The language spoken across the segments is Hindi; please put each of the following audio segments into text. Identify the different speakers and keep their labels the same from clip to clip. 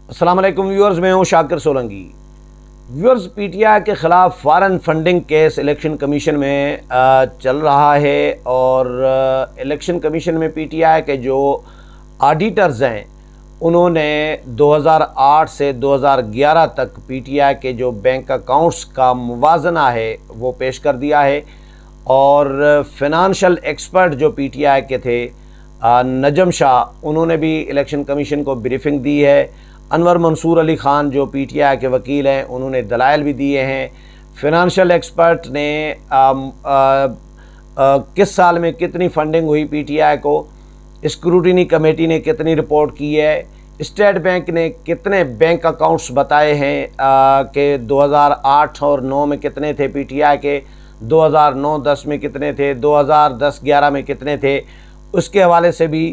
Speaker 1: अस्सलाम वालेकुम व्यूअर्स, मैं हूं शाकिर सोलंकी। व्यूअर्स, पीटीआई के ख़िलाफ़ foreign funding case election commission में चल रहा है और इलेक्शन कमीशन में पीटीआई के जो ऑडिटर्स हैं उन्होंने 2008 से 2011 तक पीटीआई के जो बैंक अकाउंट्स का मुवाजना है वो पेश कर दिया है। और फिनंशियल एक्सपर्ट जो पीटीआई के थे नजम शाह, उन्होंने भी इलेक्शन कमीशन को ब्रीफिंग दी है। अनवर मंसूर अली ख़ान जो पीटीआई के वकील हैं उन्होंने दलाइल भी दिए हैं। फिनंशियल एक्सपर्ट ने किस साल में कितनी फंडिंग हुई पीटीआई को, स्क्रूटिनी कमेटी ने कितनी रिपोर्ट की है, स्टेट बैंक ने कितने बैंक अकाउंट्स बताए हैं कि 2008 और 9 में कितने थे पीटीआई के, 2009-10 में कितने थे, 2010-11 में कितने थे, उसके हवाले से भी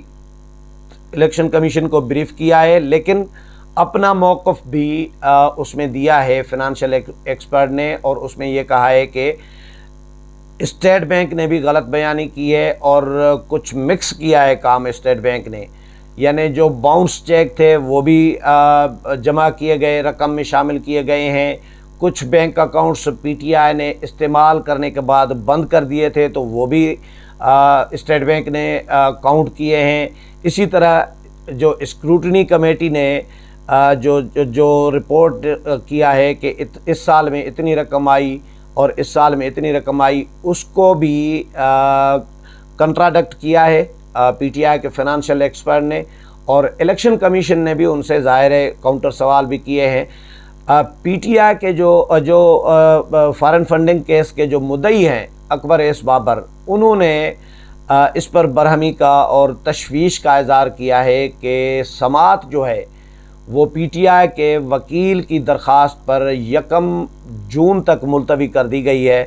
Speaker 1: इलेक्शन कमीशन को ब्रीफ किया है। लेकिन अपना मौक़िफ़ भी उसमें दिया है फिनंशियल एक्सपर्ट ने, और उसमें ये कहा है कि स्टेट बैंक ने भी गलत बयानी की है और कुछ मिक्स किया है काम स्टेट बैंक ने, यानी जो बाउंस चेक थे वो भी जमा किए गए रकम में शामिल किए गए हैं। कुछ बैंक अकाउंट्स पीटीआई ने इस्तेमाल करने के बाद बंद कर दिए थे तो वो भी स्टेट बैंक ने काउंट किए हैं। इसी तरह जो स्क्रूटनी कमेटी ने जो रिपोर्ट किया है कि इस साल में इतनी रकम आई और इस साल में इतनी रकम आई, उसको भी कंट्राडिक्ट किया है पीटीआई के फिनंशियल एक्सपर्ट ने, और इलेक्शन कमीशन ने भी उनसे ज़ाहिर है काउंटर सवाल भी किए हैं। पीटीआई के जो फॉरेन फंडिंग केस के जो मुद्दई हैं अकबर एस बाबर, उन्होंने इस पर बरहमी का और तशवीश का इज़हार किया है कि समात जो है वो पीटीआई के वकील की दरख्वास्त पर 1 जून तक मुलतवी कर दी गई है,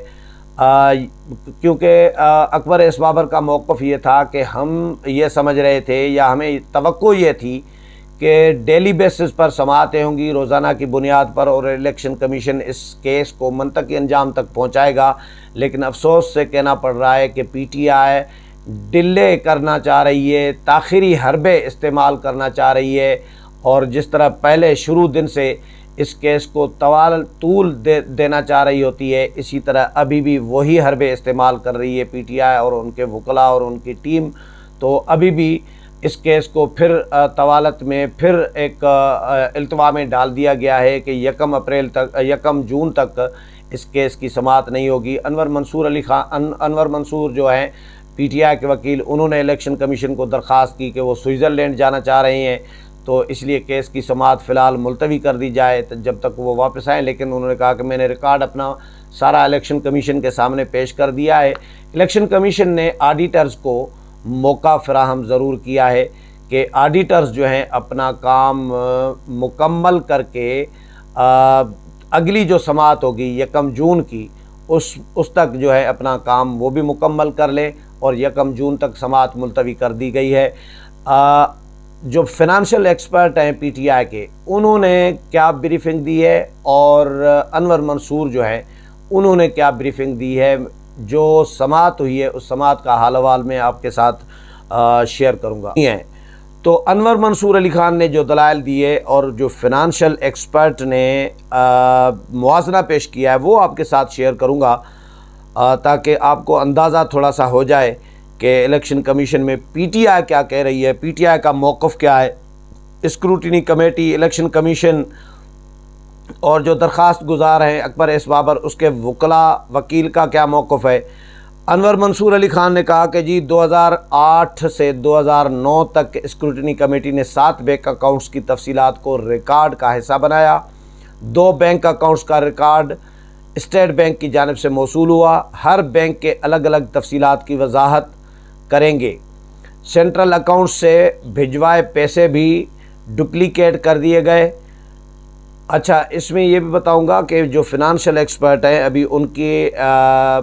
Speaker 1: क्योंकि अकबर एस बाबर का मौक़िफ़ ये था कि हम ये समझ रहे थे या हमें तवक्को ये थी कि डेली बेसिस पर समातें होंगी रोज़ाना की बुनियाद पर और इलेक्शन कमीशन इस केस को मंतकी अंजाम तक पहुंचाएगा। लेकिन अफसोस से कहना पड़ रहा है कि पीटीआई डिले करना चाह रही है, ताख़िरी हरबे इस्तेमाल करना चाह रही है, और जिस तरह पहले शुरू दिन से इस केस को तूल देना चाह रही होती है, इसी तरह अभी भी वही हरबे इस्तेमाल कर रही है पीटीआई और उनके वकला और उनकी टीम। तो अभी भी इस केस को फिर तवालत में फिर एक इल्तवा में डाल दिया गया है कि 1 जून तक इस केस की समाअत नहीं होगी। अनवर मंसूर जो हैं पीटीआई के वकील, उन्होंने इलेक्शन कमीशन को दरख्वास्त की कि वो स्विट्ज़रलैंड जाना चाह रहे हैं, तो इसलिए केस की समाअत फ़िलहाल मुलतवी कर दी जाए जब तक वो वापस आएँ। लेकिन उन्होंने कहा कि मैंने रिकॉर्ड अपना सारा इलेक्शन कमीशन के सामने पेश कर दिया है। इलेक्शन कमीशन ने ऑडिटर्स को मौका फ़राहम ज़रूर किया है कि ऑडिटर्स जो हैं अपना काम मुकम्मल करके अगली जो समाअत होगी 1 जून की, उस तक जो है अपना काम वो भी मुकम्मल कर लें, और 1 जून तक समाअत मुलतवी कर दी गई है। जो फिनंशियल एक्सपर्ट हैं पीटीआई के, उन्होंने क्या ब्रीफिंग दी है और अनवर मंसूर जो हैं उन्होंने क्या ब्रीफिंग दी है, जो समाअत हुई है उस समाअत का हाल अहवाल मैं आपके साथ शेयर करूँगा। तो अनवर मंसूर अली ख़ान ने जो दलाइल दिए और जो फिनंशियल एक्सपर्ट ने मुवाज़ना पेश किया है वो आपके साथ शेयर करूँगा, ताकि आपको अंदाज़ा थोड़ा सा हो जाए कि इलेक्शन कमीशन में पीटीआई क्या कह रही है, पीटीआई का मौक़िफ़ क्या है, स्क्रूटिनी कमेटी, इलेक्शन कमीशन और जो दरख्वास्त गुजार हैं अकबर एस बाबर, उसके वकला वकील का क्या मौक़िफ़ है। अनवर मंसूर अली ख़ान ने कहा कि जी 2008 से 2009 तक स्क्रूटिनी कमेटी ने 7 बैंक अकाउंट्स की तफसीलात को रिकॉर्ड का हिस्सा बनाया। 2 बैंक अकाउंट्स का रिकॉर्ड स्टेट बैंक की जानिब से मौसूल हुआ। हर बैंक के अलग अलग तफसीलात की वजाहत करेंगे। सेंट्रल अकाउंट से भिजवाए पैसे भी डुप्लीकेट कर दिए गए। अच्छा, इसमें ये भी बताऊंगा कि जो फिनंशियल एक्सपर्ट हैं अभी उनके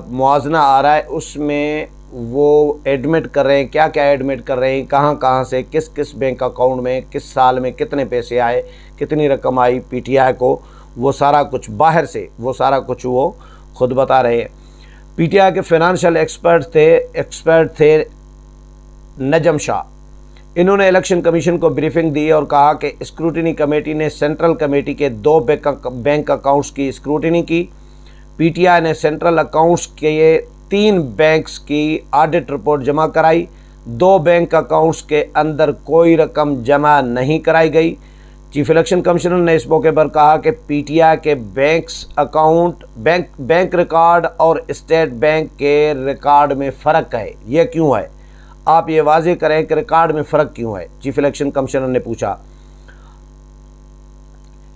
Speaker 1: मुआवजना आ रहा है, उसमें वो एडमिट कर रहे हैं, क्या क्या एडमिट कर रहे हैं, कहाँ कहाँ से किस किस बैंक अकाउंट में किस साल में कितने पैसे आए, कितनी रकम आई पीटीआई को, वो सारा कुछ बाहर से वो सारा कुछ वो ख़ुद बता रहे हैं। पीटीआई के फिनंशियल एक्सपर्ट थे नजम शाह। इन्होंने इलेक्शन कमीशन को ब्रीफिंग दी और कहा कि स्क्रूटिनी कमेटी ने सेंट्रल कमेटी के 2 बैंक अकाउंट्स की स्क्रूटिनी की। पीटीआई ने सेंट्रल अकाउंट्स के 3 बैंक्स की ऑडिट रिपोर्ट जमा कराई। 2 बैंक अकाउंट्स के अंदर कोई रकम जमा नहीं कराई गई। चीफ इलेक्शन कमिश्नर ने इस मौके पर कहा कि पीटीआई के बैंक रिकॉर्ड और स्टेट बैंक के रिकॉर्ड में फ़र्क है। ये क्यों है? आप ये वाजे करें कि रिकॉर्ड में फ़र्क क्यों है? चीफ इलेक्शन कमिश्नर ने पूछा।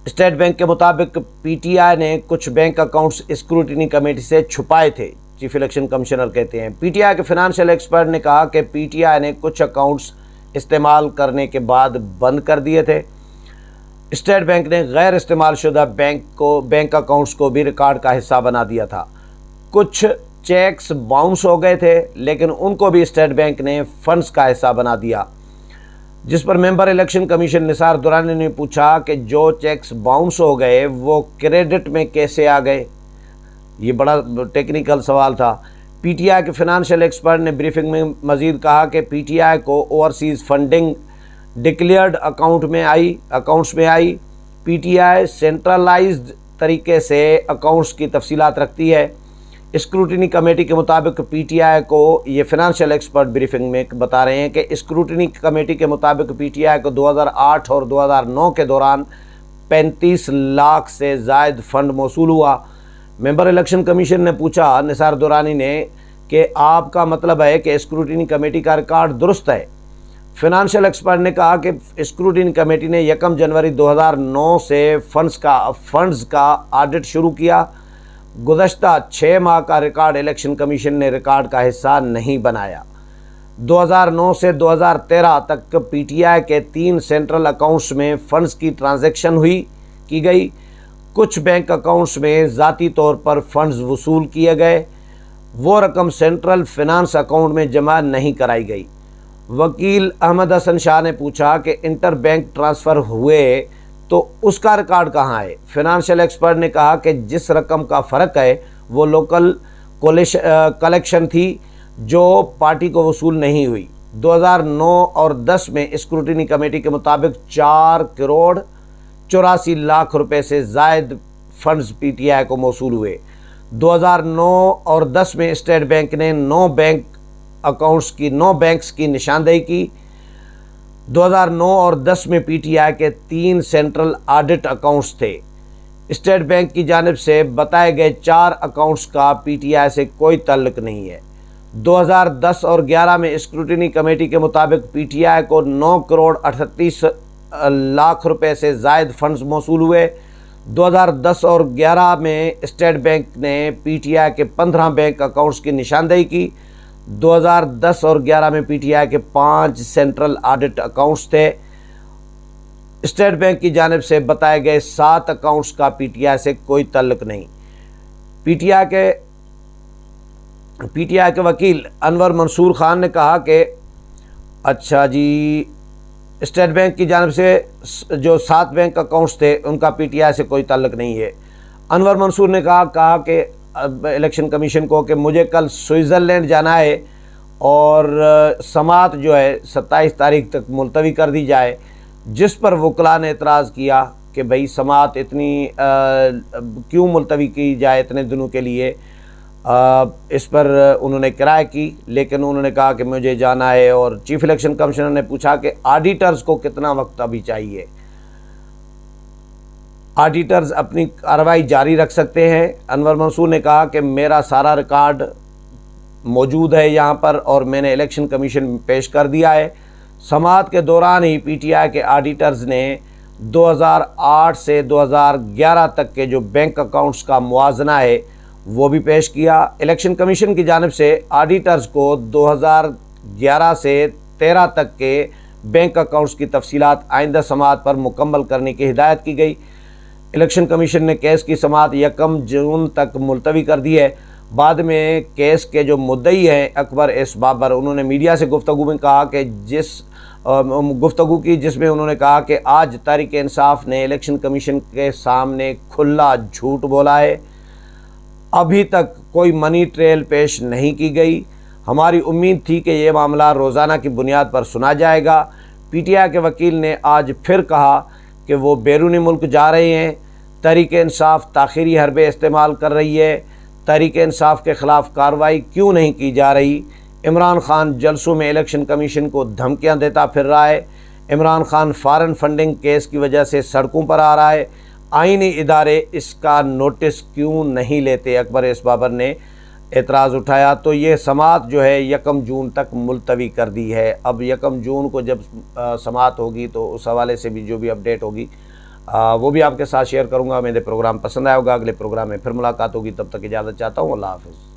Speaker 1: स्टेट बैंक के मुताबिक पीटीआई ने कुछ बैंक अकाउंट्स स्क्रूटिनी कमेटी से छुपाए थे। चीफ इलेक्शन कमिश्नर कहते हैं पीटीआई के फाइनेंशियल एक्सपर्ट ने कहा कि पीटीआई ने कुछ अकाउंट्स इस्तेमाल करने के बाद बंद कर दिए थे। स्टेट बैंक ने गैर इस्तेमाल शुदा बैंक अकाउंट्स को भी रिकॉर्ड का हिस्सा बना दिया था। कुछ चेक्स बाउंस हो गए थे, लेकिन उनको भी स्टेट बैंक ने फंड्स का हिस्सा बना दिया। जिस पर member election commission Nisar Durrani ने पूछा कि जो चेक्स बाउंस हो गए वो क्रेडिट में कैसे आ गए। ये बड़ा टेक्निकल सवाल था। पीटीआई के फाइनेंशियल एक्सपर्ट ने ब्रीफिंग में मजीद कहा कि पीटीआई को ओवरसीज़ फंडिंग डिक्लेयर्ड अकाउंट्स में आई। पीटीआई सेंट्रलाइज्ड तरीके से अकाउंट्स की तफसीलात रखती है। स्क्रूटिनी कमेटी के मुताबिक पीटीआई को, ये फाइनेंशियल एक्सपर्ट ब्रीफिंग में बता रहे हैं कि स्क्रूटिनी कमेटी के मुताबिक पीटीआई को 2008 और 2009 के दौरान 35 लाख से ज़ायद फंड मौसूल हुआ। मेंबर इलेक्शन कमीशन ने पूछा निसार दुरानी ने कि आपका मतलब है कि स्क्रूटिनी कमेटी का रिकॉर्ड दुरुस्त है? फाइनेंशियल एक्सपर्ट ने कहा कि स्क्रूटिनी कमेटी ने 1 जनवरी 2009 से फंड्स का ऑडिट शुरू किया। गुज़श्ता 6 माह का रिकॉर्ड इलेक्शन कमीशन ने रिकॉर्ड का हिस्सा नहीं बनाया। 2009 से 2013 तक पीटीआई के 3 सेंट्रल अकाउंट्स में फ़ंड्स की ट्रांजैक्शन की गई। कुछ बैंक अकाउंट्स में ज़ाती तौर पर फ़ंड्स वसूल किए गए। वो रकम सेंट्रल फिनांस अकाउंट में जमा नहीं कराई गई। वकील अहमद हसन शाह ने पूछा कि इंटर बैंक ट्रांसफ़र हुए तो उसका रिकॉर्ड कहाँ है? फाइनेंशियल एक्सपर्ट ने कहा कि जिस रकम का फ़र्क है वो लोकल कलेक्शन थी जो पार्टी को वसूल नहीं हुई। 2009 और 10 में स्क्रूटिनी कमेटी के मुताबिक 4 करोड़ 84 लाख रुपए से ज़ायद फंड्स पीटीआई को मौसूल हुए। 2009 और 10 में स्टेट बैंक ने 9 बैंक्स की निशानदेही की। 2009 और 10 में पीटीआई के 3 सेंट्रल ऑडिट अकाउंट्स थे। स्टेट बैंक की जानिब से बताए गए 4 अकाउंट्स का पीटीआई से कोई ताल्लुक नहीं है। 2010 और 11 में स्क्रूटिनी कमेटी के मुताबिक पीटीआई को 9 करोड़ 38 लाख रुपए से ज़ायद फंड्स मौसूल हुए। 2010 और 11 में स्टेट बैंक ने पीटीआई के 15 बैंक अकाउंट्स की निशानदेही की। 2010 और 11 में पीटीआई के 5 सेंट्रल ऑडिट अकाउंट्स थे। स्टेट बैंक की जानिब से बताए गए 7 अकाउंट्स का पीटीआई से कोई ताल्लुक नहीं। पीटीआई के वकील अनवर मंसूर खान ने कहा कि अच्छा जी, स्टेट बैंक की जानिब से जो 7 बैंक अकाउंट्स थे उनका पीटीआई से कोई ताल्लुक नहीं है। अनवर मंसूर ने कहा कि इलेक्शन कमीशन को कि मुझे कल स्विट्ज़रलैंड जाना है और समाअत जो है 27 तारीख तक मुलतवी कर दी जाए। जिस पर वकला ने एतराज़ किया कि भाई समाअत इतनी क्यों मुलतवी की जाए इतने दिनों के लिए। इस पर उन्होंने किराया की, लेकिन उन्होंने कहा कि मुझे जाना है। और चीफ इलेक्शन कमिश्नर ने पूछा कि ऑडिटर्स को कितना वक्त अभी चाहिए। ऑडिटर्स अपनी कार्रवाई जारी रख सकते हैं। अनवर मंसूर ने कहा कि मेरा सारा रिकॉर्ड मौजूद है यहाँ पर और मैंने इलेक्शन कमीशन में पेश कर दिया है। समाअत के दौरान ही पीटीआई के ऑडिटर्स ने 2008 से 2011 तक के जो बैंक अकाउंट्स का मुआजना है वो भी पेश किया। इलेक्शन कमीशन की जानिब से ऑडिटर्स को 2011 से 13 तक के बैंक अकाउंट्स की तफसीलात आइंदा समाअत पर मुकम्मल करने की हिदायत की गई। इलेक्शन कमीशन ने केस की समाअत 1 जून तक मुलतवी कर दी है। बाद में केस के जो मुद्दई हैं अकबर एस बाबर, उन्होंने मीडिया से गुफ्तगू में कहा कि जिसमें उन्होंने कहा कि आज तहरीक इंसाफ ने इलेक्शन कमीशन के सामने खुला झूठ बोला है। अभी तक कोई मनी ट्रेल पेश नहीं की गई। हमारी उम्मीद थी कि ये मामला रोज़ाना की बुनियाद पर सुना जाएगा, पीटीआई के वकील ने आज फिर कहा कि वो बैरूनी मुल्क जा रहे हैं। तहरीक-ए-इंसाफ ताख़ीरी हरबे इस्तेमाल कर रही है। तहरीक-ए-इंसाफ के ख़िलाफ़ कार्रवाई क्यों नहीं की जा रही? इमरान खान जलसों में इलेक्शन कमीशन को धमकियां देता फिर रहा है। Imran Khan foreign funding case की वजह से सड़कों पर आ रहा है। आईनी इदारे इसका नोटिस क्यों नहीं लेते? अकबर एस बाबर ने एतराज़ उठाया। तो ये समाअत जो है 1 जून तक मुलतवी कर दी है। अब 1 जून को जब समाअत होगी तो उस हवाले से भी जो भी अपडेट होगी वो भी आपके साथ शेयर करूंगा। मेरे प्रोग्राम पसंद आया होगा, अगले प्रोग्राम में फिर मुलाकात होगी। तब तक इजाज़त चाहता हूँ। अल्लाह हाफ़िज़।